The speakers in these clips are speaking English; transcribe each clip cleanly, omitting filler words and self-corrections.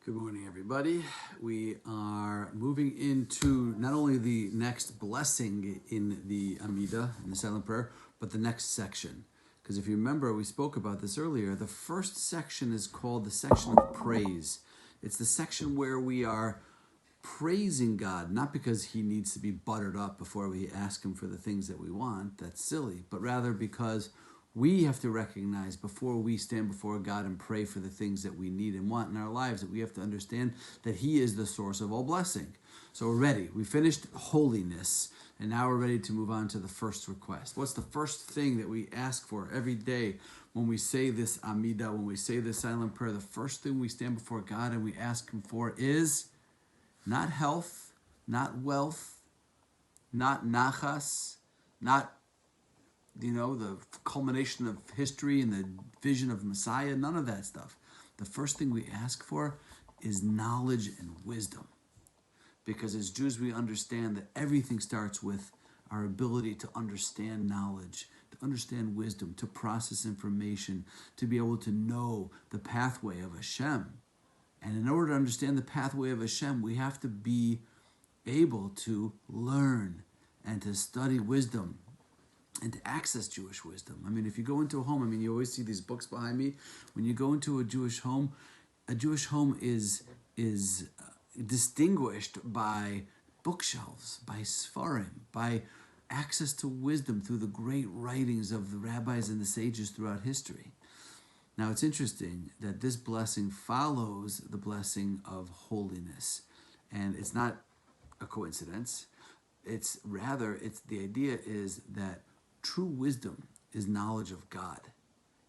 Good morning, everybody. We are moving into not only the next blessing in the Amida, in the silent prayer, but the next section. Because if you remember, we spoke about this earlier. The first section is called the section of praise. It's the section where we are praising God, not because he needs to be buttered up before we ask him for the things that we want. That's silly. But rather because we have to recognize before we stand before God and pray for the things that we need and want in our lives, that we have to understand that he is the source of all blessing. So we're ready. We finished holiness, and now we're ready to move on to the first request. What's the first thing that we ask for every day when we say this Amida, when we say this silent prayer? The first thing we stand before God and we ask him for is not health, not wealth, not nachas, not the culmination of history and the vision of Messiah, none of that stuff. The first thing we ask for is knowledge and wisdom. Because as Jews, we understand that everything starts with our ability to understand knowledge, to understand wisdom, to process information, to be able to know the pathway of Hashem. And in order to understand the pathway of Hashem, we have to be able to learn and to study wisdom and to access Jewish wisdom. I mean, if you go into a home, you always see these books behind me. When you go into a Jewish home is distinguished by bookshelves, by Sfarim, by access to wisdom through the great writings of the rabbis and the sages throughout history. Now, it's interesting that this blessing follows the blessing of holiness. And it's not a coincidence. It's the idea is that true wisdom is knowledge of God.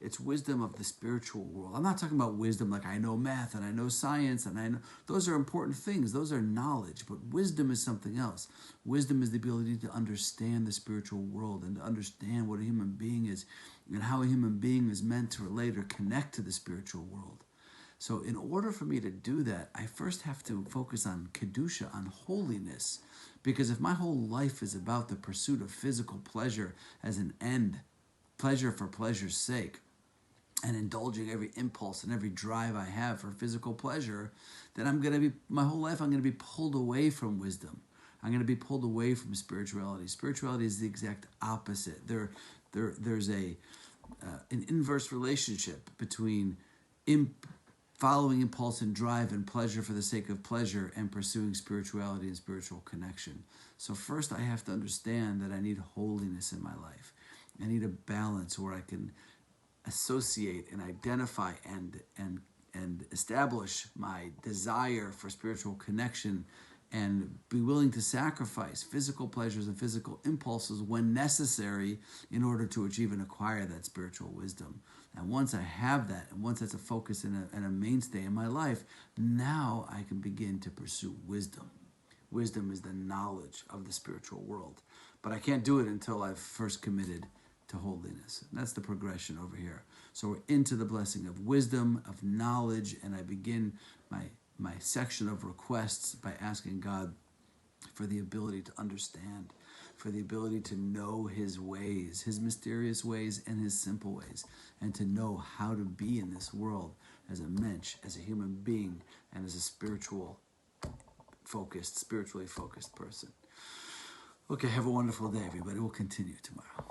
It's wisdom of the spiritual world. I'm not talking about wisdom like I know math and I know science and I know. Those are important things. Those are knowledge. But wisdom is something else. Wisdom is the ability to understand the spiritual world and to understand what a human being is and how a human being is meant to relate or connect to the spiritual world. So in order for me to do that, I first have to focus on Kedusha, on holiness. Because if my whole life is about the pursuit of physical pleasure as an end, pleasure for pleasure's sake, and indulging every impulse and every drive I have for physical pleasure, then my whole life I'm going to be pulled away from wisdom. I'm going to be pulled away from spirituality. Spirituality is the exact opposite. There's an inverse relationship between following impulse and drive and pleasure for the sake of pleasure and pursuing spirituality and spiritual connection. So first I have to understand that I need holiness in my life. I need a balance where I can associate and identify and establish my desire for spiritual connection and be willing to sacrifice physical pleasures and physical impulses when necessary in order to achieve and acquire that spiritual wisdom. And once I have that, and once that's a focus and a mainstay in my life, now I can begin to pursue wisdom. Wisdom is the knowledge of the spiritual world. But I can't do it until I've first committed to holiness. And that's the progression over here. So we're into the blessing of wisdom, of knowledge, and I begin my section of requests by asking God for the ability to understand, for the ability to know his ways, his mysterious ways and his simple ways, and to know how to be in this world as a mensch, as a human being, and as a spiritually focused person. Okay, have a wonderful day, everybody. We'll continue tomorrow.